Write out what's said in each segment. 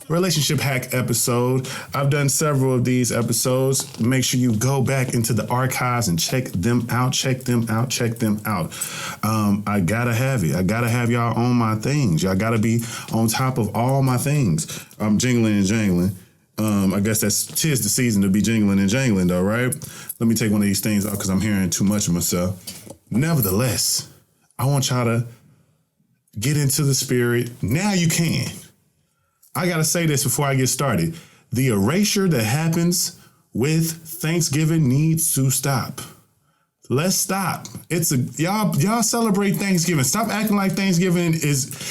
relationship hack episode. I've done several of these episodes. Make sure you go back into the archives and check them out. I gotta have it. I gotta have y'all on my things. Y'all gotta be on top of all my things. I'm jingling and jangling. I guess tis the season to be jingling and jangling though, right? Let me take one of these things out because I'm hearing too much of myself. Nevertheless, I want y'all to get into the spirit. Now you can. I got to say this before I get started. The erasure that happens with Thanksgiving needs to stop. Let's stop. Y'all celebrate Thanksgiving. Stop acting like Thanksgiving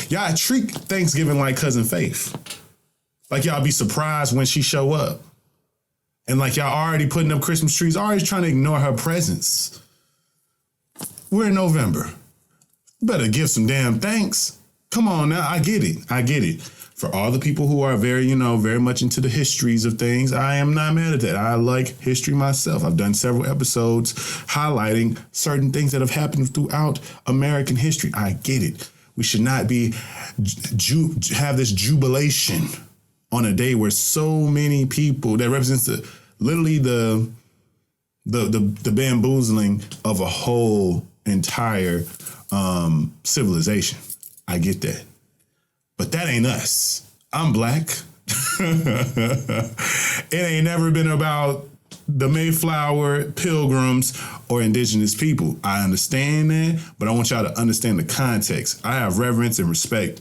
y'all treat Thanksgiving like Cousin Faith. Like y'all be surprised when she show up. And like y'all already putting up Christmas trees, always trying to ignore her presence. We're in November. You better give some damn thanks. Come on now, I get it. For all the people who are very much into the histories of things, I am not mad at that. I like history myself. I've done several episodes highlighting certain things that have happened throughout American history. I get it. We should not be have this jubilation on a day where so many people that represents literally the bamboozling of a whole entire civilization. I get that. But that ain't us. I'm black. It ain't never been about the Mayflower, Pilgrims, or indigenous people. I understand that, but I want y'all to understand the context. I have reverence and respect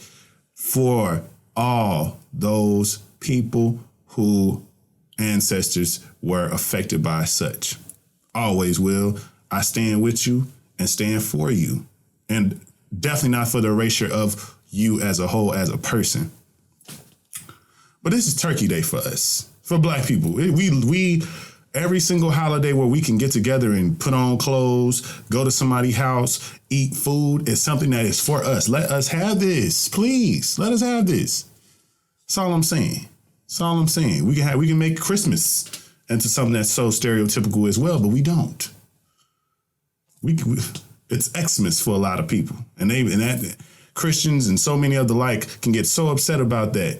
for all those people who ancestors were affected by such. Always will. I stand with you and stand for you. And definitely not for the erasure of you as a whole, as a person. But this is Turkey Day for us, for black people. We every single holiday where we can get together and put on clothes, go to somebody's house, eat food is something that is for us. Let us have this, please. Let us have this. That's all I'm saying. We can make Christmas into something that's so stereotypical as well, but we don't. It's Xmas for a lot of people, and that Christians and so many of the like can get so upset about that.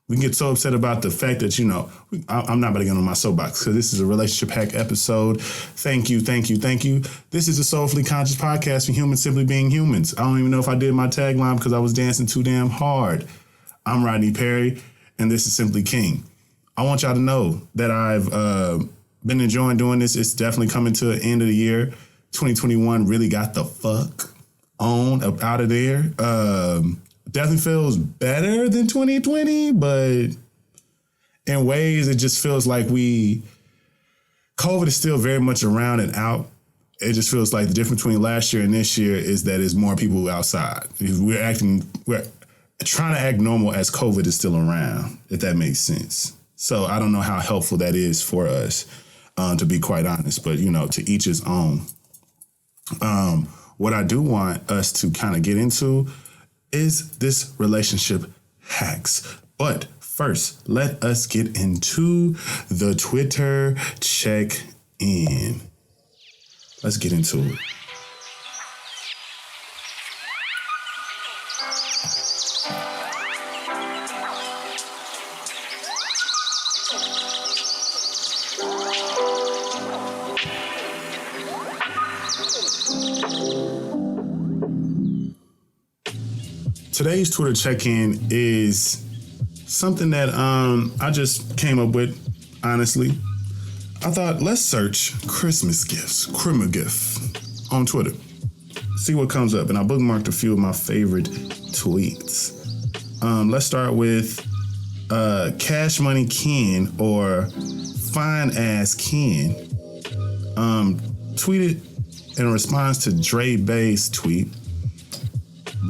We can get so upset about the fact that, I'm not about to get on my soapbox because this is a relationship hack episode. Thank you. This is a soulfully conscious podcast for humans simply being humans. I don't even know if I did my tagline because I was dancing too damn hard. I'm Rodney Perry, and this is Simply King. I want y'all to know that I've been enjoying doing this. It's definitely coming to the end of the year. 2021 really got the fuck on up out of there. Definitely feels better than 2020, but in ways it just feels like COVID is still very much around and out. It just feels like the difference between last year and this year is that it's more people outside. We're trying to act normal as COVID is still around, if that makes sense. So I don't know how helpful that is for us, to be quite honest, but to each his own. What I do want us to kind of get into is this relationship hacks. But first, let us get into the Twitter check-in. Let's get into it. Today's Twitter check-in is something that I just came up with, honestly. I thought, let's search Christmas gifts, on Twitter. See what comes up. And I bookmarked a few of my favorite tweets. Let's start with Cash Money Ken, or Fine Ass Ken. Tweeted in response to Dre Bay's tweet,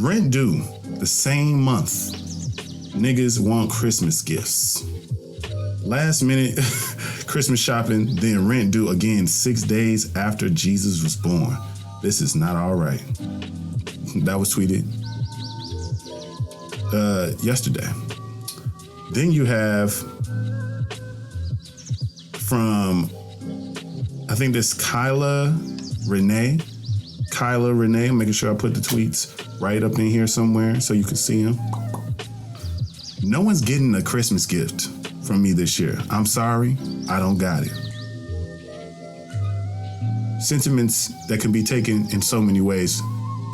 rent due the same month. Niggas want Christmas gifts. Last minute Christmas shopping, then rent due again 6 days after Jesus was born. This is not all right. That was tweeted yesterday. Then you have from, I think this Kyla Renee. I'm making sure I put the tweets right up in here somewhere so you can see them. No one's getting a Christmas gift from me this year. I'm sorry, I don't got it. Sentiments that can be taken in so many ways,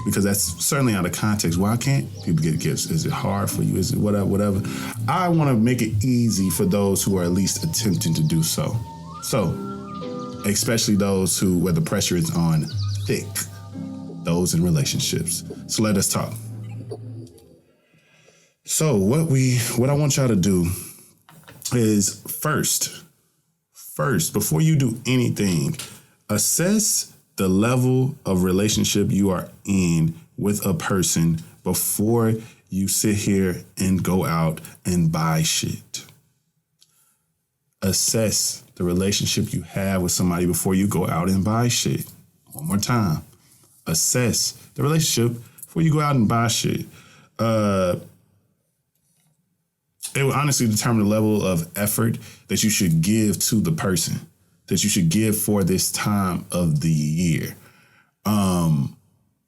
because that's certainly out of context. Why can't people get gifts? Is it hard for you? Is it whatever? I want to make it easy for those who are at least attempting to do so. So, especially those who, where the pressure is on thick, those in relationships. So let us talk. So what I want y'all to do is first, before you do anything, assess the level of relationship you are in with a person before you sit here and go out and buy shit. Assess the relationship you have with somebody before you go out and buy shit. One more time. Assess the relationship before you go out and buy shit. It will honestly determine the level of effort that you should give to the person, that you should give for this time of the year.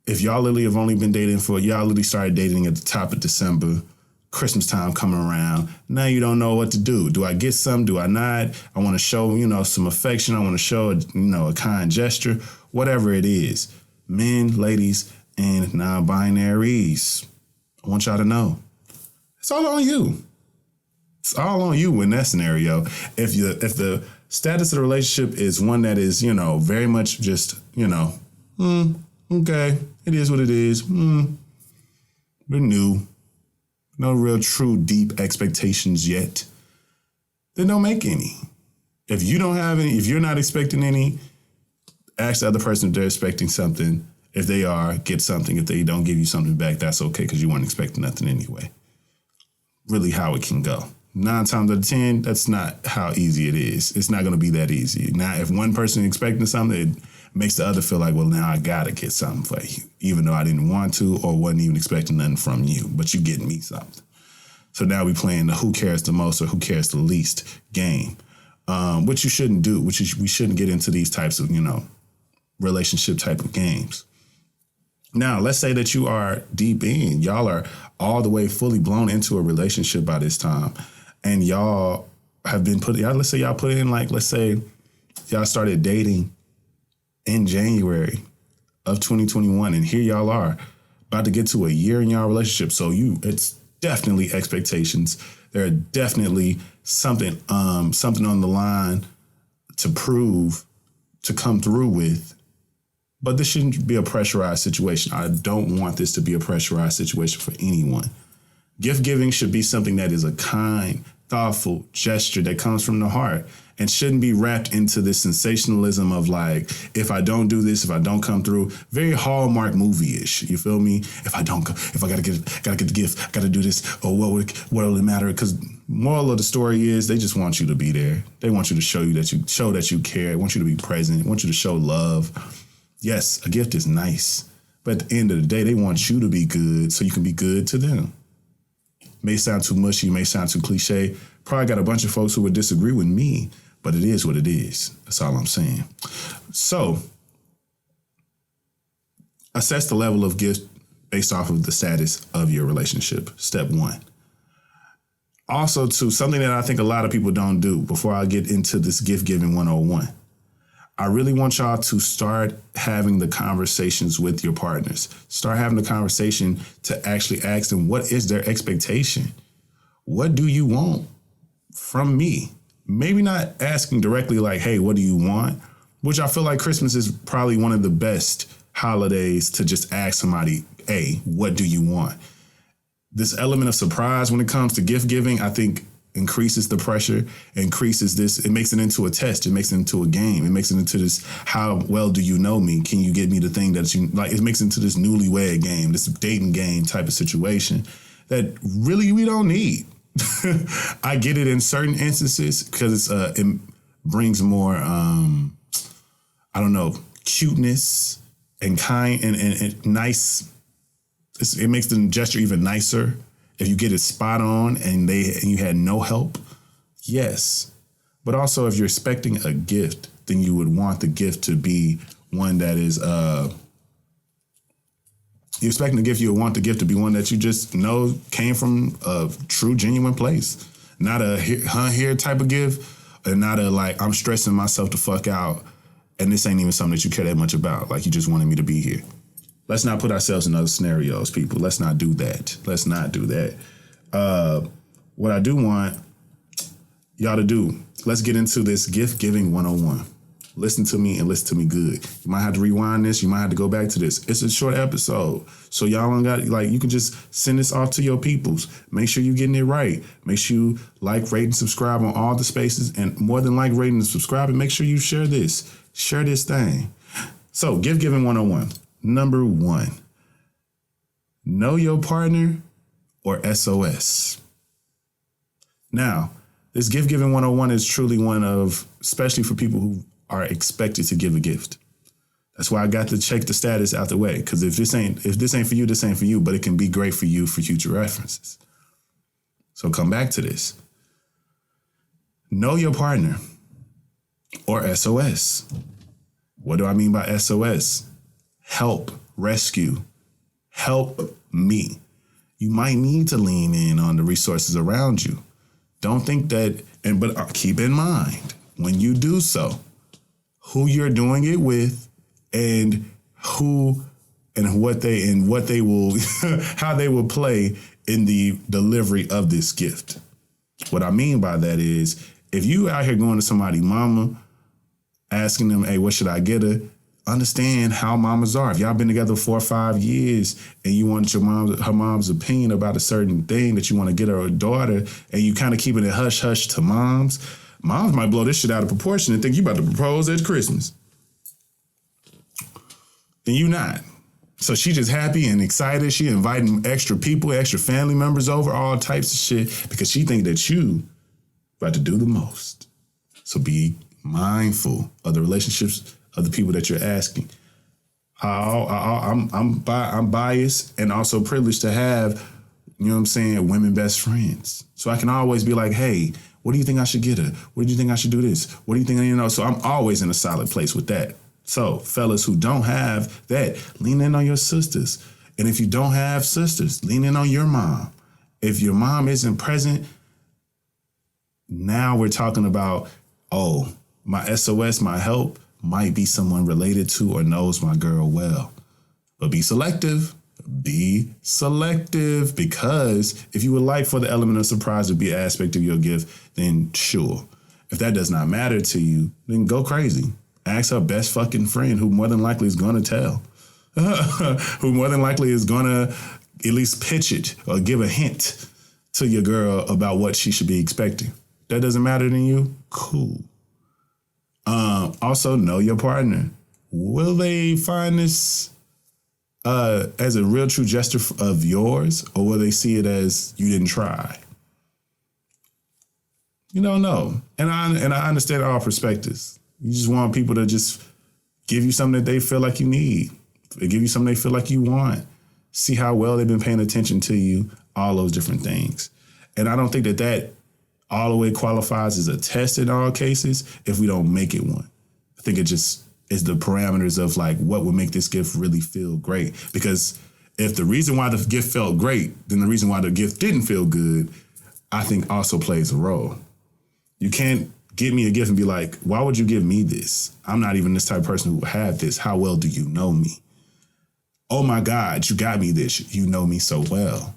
If y'all literally have only been dating y'all literally started dating at the top of December, Christmas time coming around, now you don't know what to do. Do I get some? Do I not? I want to show, some affection. I want to show, a kind gesture, whatever it is. Men, ladies, and non-binaries. I want y'all to know. It's all on you. It's all on you in that scenario. If the status of the relationship is one that is, very much just, okay, it is what it is. We're new. No real true deep expectations yet. Then don't make any. If you don't have any, if you're not expecting any, ask the other person if they're expecting something. If they are, get something. If they don't give you something back, that's okay because you weren't expecting nothing anyway. Really how it can go. 9 times out of 10, that's not how easy it is. It's not going to be that easy. Now, if one person is expecting something, it makes the other feel like, well, now I got to get something for you, even though I didn't want to or wasn't even expecting nothing from you, but you getting me something. So now we playing the who cares the most or who cares the least game, which you shouldn't do, we shouldn't get into these types of, relationship type of games. Now, let's say that you are deep in, y'all are all the way fully blown into a relationship by this time. And y'all have been let's say y'all put in let's say y'all started dating in January of 2021. And here y'all are about to get to a year in y'all relationship. So it's definitely expectations. There are definitely something on the line to prove, to come through with. But this shouldn't be a pressurized situation. I don't want this to be a pressurized situation for anyone. Gift giving should be something that is a kind, thoughtful gesture that comes from the heart and shouldn't be wrapped into this sensationalism of if I don't do this, if I don't come through, very Hallmark movie-ish. You feel me? If I gotta get the gift, I gotta do this, or what will it matter? Because moral of the story is they just want you to be there. They want you to show that you care. They want you to be present. They want you to show love. Yes, a gift is nice, but at the end of the day, they want you to be good so you can be good to them. May sound too mushy, may sound too cliche. Probably got a bunch of folks who would disagree with me, but it is what it is. That's all I'm saying. So, assess the level of gift based off of the status of your relationship. Step 1. Also, too, something that I think a lot of people don't do before I get into this gift giving 101. I really want y'all to start having the conversations with your partners. Start having the conversation to actually ask them, what is their expectation? What do you want from me? Maybe not asking directly hey, what do you want? Which I feel like Christmas is probably one of the best holidays to just ask somebody, hey, what do you want? This element of surprise when it comes to gift giving, I think increases the pressure, increases this. It makes it into a test. It makes it into a game. It makes it into this, how well do you know me? Can you get me the thing that you like? It makes it into this newlywed game, this dating game type of situation that really we don't need. I get it in certain instances because it brings more, cuteness and kind and nice. It makes the gesture even nicer. If you get it spot on and you had no help, yes. But also if you're expecting a gift, then you would want the gift to be one that is You're expecting the gift you want the gift to be one that you just know came from a true, genuine place. Not a here type of gift, and not a like, I'm stressing myself the fuck out, and this ain't even something that you care that much about. Like, you just wanted me to be here. Let's not put ourselves in other scenarios, people. Let's not do that. Let's not do that. What I do want y'all to do, let's get into this gift giving 101. Listen to me and listen to me good. You might have to rewind this. You might have to go back to this. It's a short episode. So y'all don't got, like, you can just send this off to your peoples. Make sure you're getting it right. Make sure you like, rate, and subscribe on all the spaces. And more than like, rating, and subscribing, make sure you share this. Share this thing. So, gift giving 101. Number 1. Know your partner or SOS. Now, this gift giving 101 is truly one of, especially for people who are expected to give a gift. That's why I got to check the status out the way. Because if this ain't for you, this ain't for you. But it can be great for you for future references. So come back to this. Know your partner or SOS. What do I mean by SOS? Help, rescue, help me. You might need to lean in on the resources around you. Don't think that, but keep in mind when you do so, who you're doing it with, and who and what they will how they will play in the delivery of this gift. What I mean by that is, if you out here going to somebody's mama, asking them, hey, what should I get her? Understand how mamas are. If y'all been together 4 or 5 years and you want her mom's opinion about a certain thing that you want to get her daughter, and you kind of keeping it hush hush to moms might blow this shit out of proportion and think you about to propose at Christmas. And you not. So she just happy and excited. She inviting extra people, extra family members over, all types of shit, because she think that you about to do the most. So be mindful of the relationships of the people that you're asking. I'm biased and also privileged to have, you know what I'm saying, women best friends. So I can always be like, hey, what do you think I should get her? What do you think I should do this? What do you think I need to know? So I'm always in a solid place with that. So fellas who don't have that, lean in on your sisters. And if you don't have sisters, lean in on your mom. If your mom isn't present, now we're talking about, oh, my SOS, my help, might be someone related to or knows my girl well. But be selective. Be selective, because if you would like for the element of surprise to be an aspect of your gift, then sure. If that does not matter to you, then go crazy. Ask her best fucking friend, who more than likely is going to tell. Who more than likely is going to at least pitch it or give a hint to your girl about what she should be expecting. That doesn't matter to you? Cool. Also, know your partner. Will they find this as a real true gesture of yours, or will they see it as you didn't try? You don't know. And I understand all perspectives. You just want people to just give you something that they feel like you need. They give you something they feel like you want. See how well they've been paying attention to you, all those different things. And I don't think that all the way qualifies as a test in all cases if we don't make it one. I think it just is the parameters of like what would make this gift really feel great. Because if the reason why the gift felt great, then the reason why the gift didn't feel good, I think also plays a role. You can't give me a gift and be like, why would you give me this? I'm not even this type of person who will have this. How well do you know me? Oh my God, you got me this. You know me so well.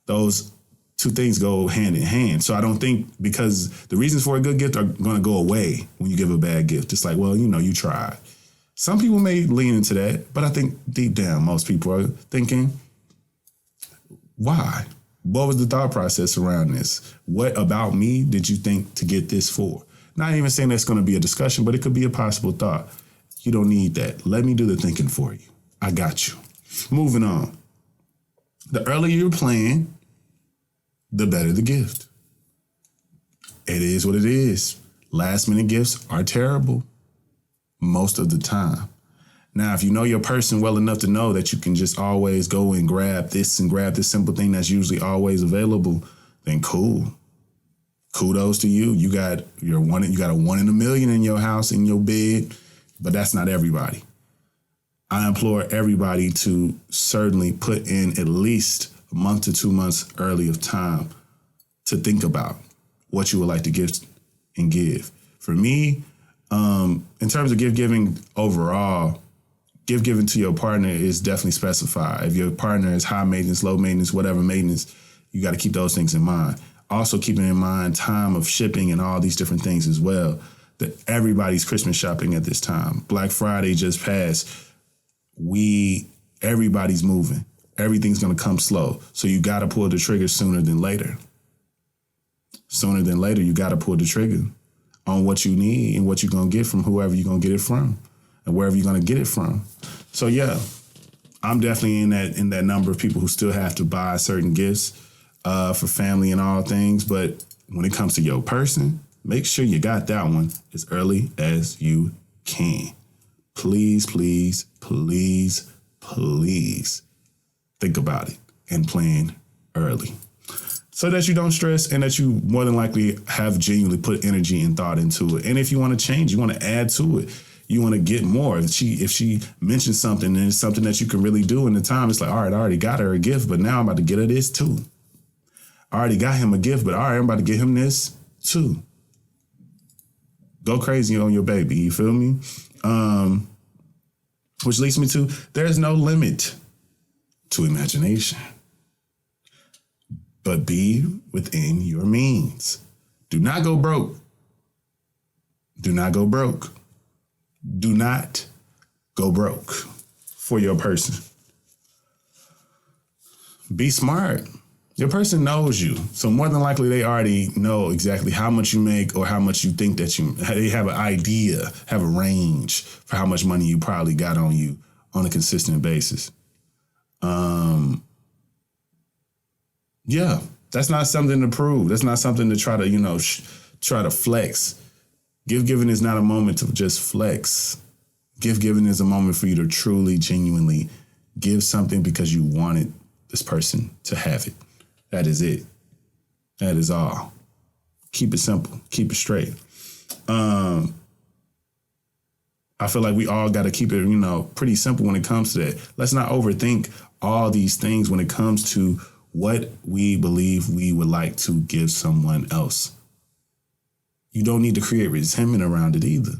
Those two things go hand in hand. So I don't think, because the reasons for a good gift are going to go away when you give a bad gift. It's like, well, you know, you tried. Some people may lean into that, but I think deep down, most people are thinking, why? What was the thought process around this? What about me did you think to get this for? Not even saying that's going to be a discussion, but it could be a possible thought. You don't need that. Let me do the thinking for you. I got you. Moving on. The earlier you plan, the better the gift. It is what it is. Last minute gifts are terrible most of the time. Now, if you know your person well enough to know that you can just always go and grab this simple thing that's usually always available, then cool. Kudos to you. You got a 1 in a million in your house, in your bed, but that's not everybody. I implore everybody to certainly put in at least a month to 2 months early of time to think about what you would like to give and give. For me, in terms of gift giving overall, gift giving to your partner is definitely specified. If your partner is high maintenance, low maintenance, whatever maintenance, you got to keep those things in mind. Also keeping in mind time of shipping and all these different things as well. That everybody's Christmas shopping at this time. Black Friday just passed. Everybody's moving. Everything's going to come slow. So you got to pull the trigger sooner than later. Sooner than later, you got to pull the trigger on what you need and what you're going to get from whoever you're going to get it from and wherever you're going to get it from. So yeah, I'm definitely in that number of people who still have to buy certain gifts for family and all things. But when it comes to your person, make sure you got that one as early as you can. Please, please, please, please think about it and plan early so that you don't stress and that you more than likely have genuinely put energy and thought into it. And if you want to change, you want to add to it, you want to get more. If she mentions something and it's something that you can really do in the time, it's like, all right, I already got her a gift, but now I'm about to get her this too. I already got him a gift, but all right, I'm about to get him this too. Go crazy on your baby, you feel me? Which leads me to, there's no limit to imagination, but be within your means. Do not go broke. Do not go broke. Do not go broke for your person. Be smart. Your person knows you. So more than likely, they already know exactly how much you make or how much you think that they have an idea, have a range for how much money you probably got on you on a consistent basis. Yeah, that's not something to prove. That's not something to try to, try to flex. Gift giving is not a moment to just flex. Gift giving is a moment for you to truly, genuinely give something because you wanted this person to have it. That is it. That is all. Keep it simple. Keep it straight. I feel like we all got to keep it, pretty simple when it comes to that. Let's not overthink all these things when it comes to what we believe we would like to give someone else. You don't need to create resentment around it either.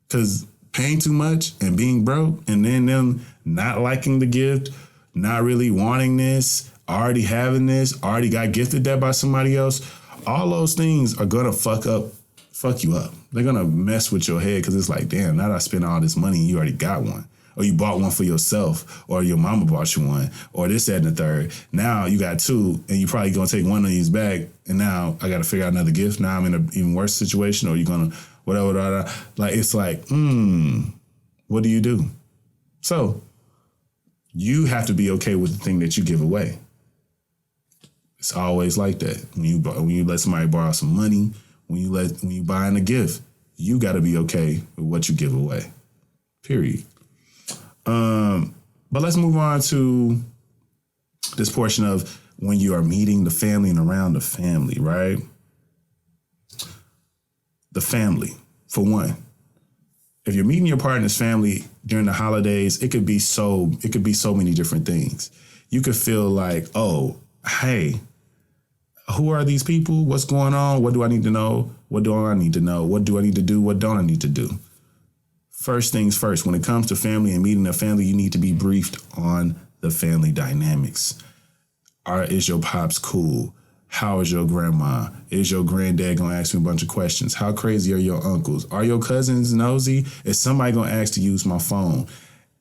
Because paying too much and being broke and then them not liking the gift, not really wanting this, already having this, already got gifted that by somebody else, all those things are going to fuck you up. They're going to mess with your head because it's like, damn, now that I spent all this money and you already got one. Or you bought one for yourself, or your mama bought you one, or this, that, and the third. Now you got two, and you probably going to take one of these back, and now I got to figure out another gift. Now I'm in an even worse situation, or you're going to whatever. Like, it's like, what do you do? So you have to be okay with the thing that you give away. It's always like that. When you let somebody borrow some money, when you buying a gift, you got to be okay with what you give away. Period. But let's move on to this portion of when you are meeting the family and around the family, right? The family, for one. If you're meeting your partner's family during the holidays, it could be so many different things. You could feel like, oh, hey, who are these people? What's going on? What do I need to know? What do I need to know? What do I need to do? What don't I need to do? First things first, when it comes to family and meeting a family, you need to be briefed on the family dynamics. Is your pops cool? How is your grandma? Is your granddad going to ask me a bunch of questions? How crazy are your uncles? Are your cousins nosy? Is somebody going to ask to use my phone?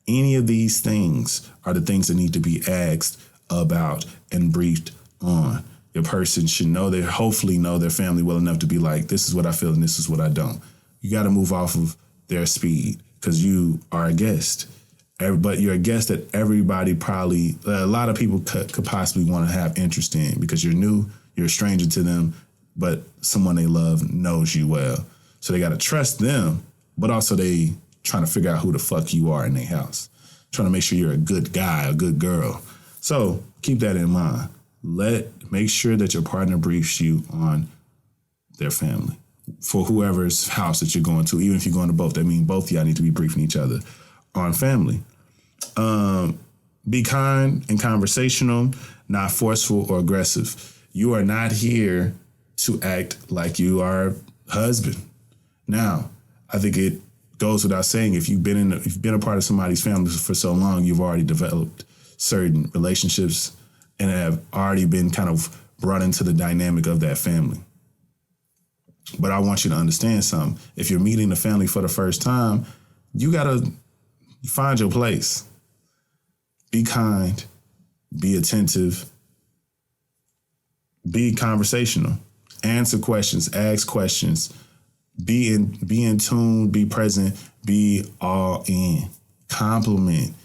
Any of these things are the things that need to be asked about and briefed on. Your person should hopefully know their family well enough to be like, this is what I feel and this is what I don't. You got to move off of their speed because you are a guest. But you're a guest that everybody probably, a lot of people could possibly want to have interest in because you're new, you're a stranger to them, but someone they love knows you well. So they got to trust them, but also they trying to figure out who the fuck you are in their house. Trying to make sure you're a good guy, a good girl. So keep that in mind. Make sure that your partner briefs you on their family. For whoever's house that you're going to, even if you're going to both, that means both of y'all need to be briefing each other on family. Be kind and conversational, not forceful or aggressive. You are not here to act like you are husband. Now, I think it goes without saying, if you've been a part of somebody's family for so long, you've already developed certain relationships and have already been kind of brought into the dynamic of that family. But I want you to understand something. If you're meeting the family for the first time, you gotta find your place. Be kind, be attentive, be conversational, answer questions, ask questions, be in tune, be present, be all in, compliment,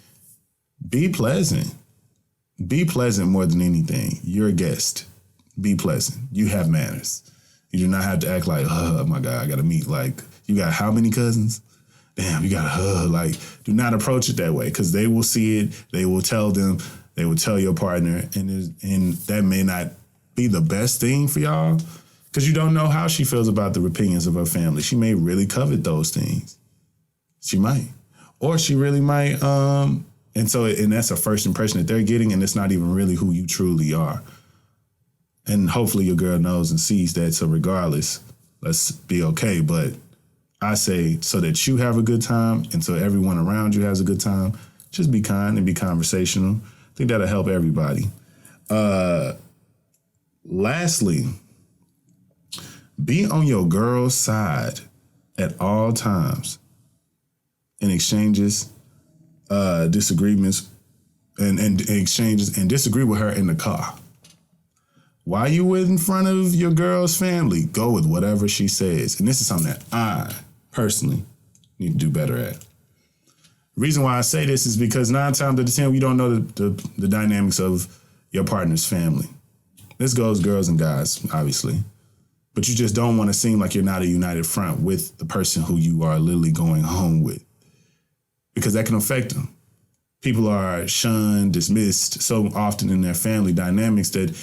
be pleasant. Be pleasant more than anything. You're a guest. Be pleasant. You have manners. You do not have to act like, oh my God, I gotta meet, like, you got how many cousins? Damn, you gotta like, do not approach it that way, because they will see it, they will tell your partner, and that may not be the best thing for y'all, because you don't know how she feels about the opinions of her family. She may really covet those things. She might. Or she really might, and that's a first impression that they're getting, and it's not even really who you truly are. And hopefully your girl knows and sees that, so regardless, let's be okay. But I say, so that you have a good time and so everyone around you has a good time, just be kind and be conversational. I think that'll help everybody. Lastly, be on your girl's side at all times in exchanges, disagreements, and exchanges, and disagree with her in the car. While you in front of your girl's family, go with whatever she says. And this is something that I personally need to do better at. The reason why I say this is because 9 times out of 10, you don't know the dynamics of your partner's family. This goes girls and guys, obviously. But you just don't want to seem like you're not a united front with the person who you are literally going home with, because that can affect them. People are shunned, dismissed so often in their family dynamics that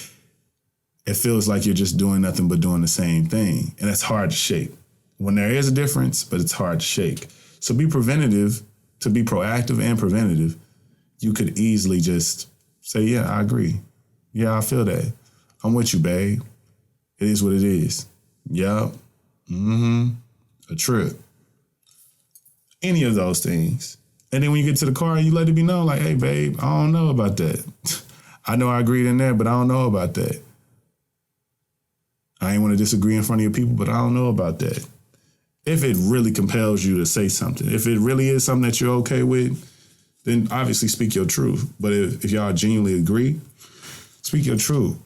it feels like you're just doing nothing but doing the same thing. And that's hard to shake. When there is a difference, but it's hard to shake. So be preventative. To be proactive and preventative, you could easily just say, yeah, I agree. Yeah, I feel that. I'm with you, babe. It is what it is. Yup. A trip. Any of those things. And then when you get to the car, you let it be known, like, hey, babe, I don't know about that. I know I agreed in there, but I don't know about that. I ain't want to disagree in front of your people, but I don't know about that. If it really compels you to say something, if it really is something that you're okay with, then obviously speak your truth. But if y'all genuinely agree, speak your truth.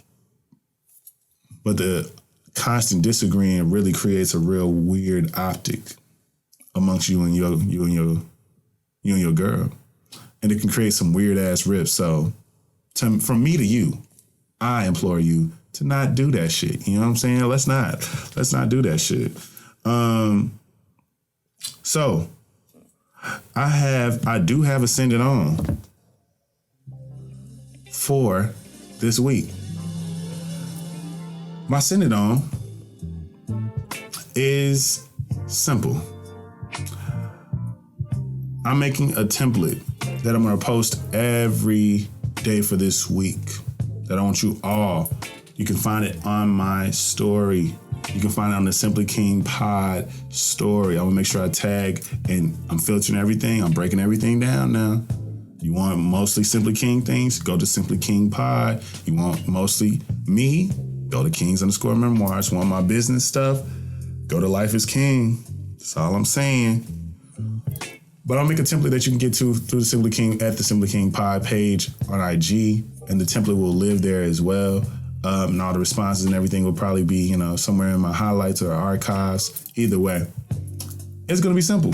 But the constant disagreeing really creates a real weird optic amongst you and your girl, and it can create some weird ass rifts. So, from me to you, I implore you to not do that shit. You know what I'm saying? Let's not do that shit. So I do have a send it on for this week. My send it on is simple. I'm making a template that I'm going to post every day for this week that I want you all. You can find it on my story. You can find it on the Simply King Pod story. I'm gonna make sure I tag, and I'm filtering everything. I'm breaking everything down now. You want mostly Simply King things? Go to Simply King Pod. You want mostly me? Go to Kings_Memoirs. Want my business stuff? Go to Life is King. That's all I'm saying. But I'll make a template that you can get to through the Simply King at the Simply King Pod page on IG, and the template will live there as well. And all the responses and everything will probably be, somewhere in my highlights or archives. Either way, it's going to be simple.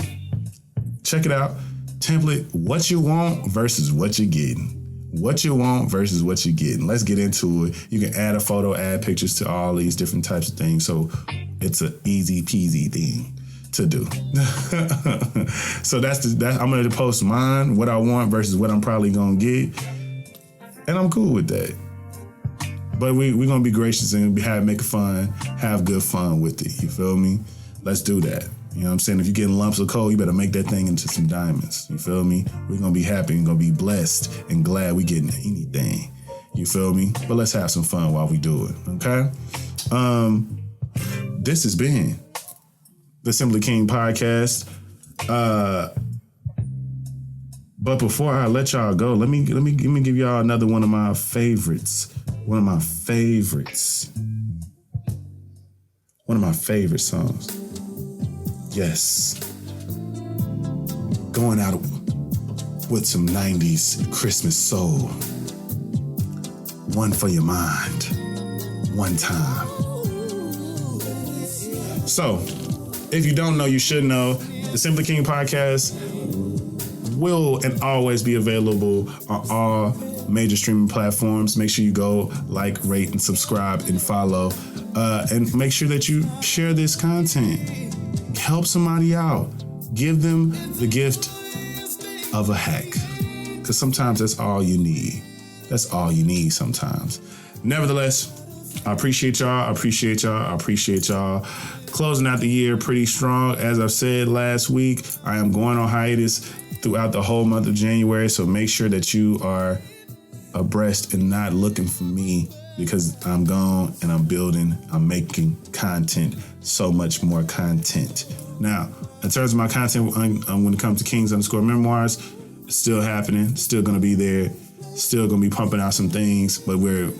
Check it out. Template, what you want versus what you're getting. What you want versus what you're getting. Let's get into it. You can add a photo, add pictures to all these different types of things. So it's an easy peasy thing to do. So I'm going to post mine, what I want versus what I'm probably going to get. And I'm cool with that. But we're going to be gracious and make fun, have good fun with it. You feel me? Let's do that. You know what I'm saying? If you're getting lumps of coal, you better make that thing into some diamonds. You feel me? We're going to be happy and going to be blessed and glad we getting anything. You feel me? But let's have some fun while we do it, okay? This has been the Simply King podcast. But before I let y'all go, let me give y'all another one of my favorites. One of my favorite songs. Yes. Going out with some 90s Christmas soul. One for your mind. One time. So, if you don't know, you should know. The Simply King podcast will and always be available on all major streaming platforms. Make sure you go like, rate, and subscribe and follow. And make sure that you share this content. Help somebody out. Give them the gift of a hack. Because sometimes that's all you need. That's all you need sometimes. Nevertheless, I appreciate y'all. Closing out the year pretty strong. As I've said last week, I am going on hiatus throughout the whole month of January. So make sure that you are abreast and not looking for me, because I'm gone and I'm building, I'm making content, so much more content. Now, in terms of my content, when it comes to Kings_Memoirs, it's still happening, still going to be there, still going to be pumping out some things, but we're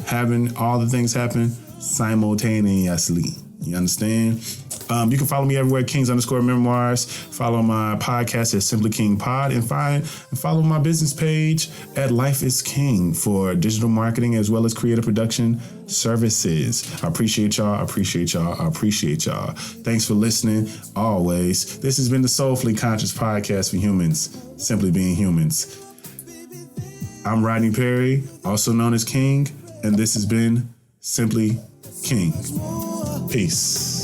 having all the things happen simultaneously. You understand? You can follow me everywhere, Kings_Memoirs. Follow my podcast at Simply King Pod, and follow my business page at Life is King for digital marketing as well as creative production services. I appreciate y'all. Thanks for listening. Always. This has been the Soulfully Conscious Podcast for humans, simply being humans. I'm Rodney Perry, also known as King, and this has been Simply King. Peace.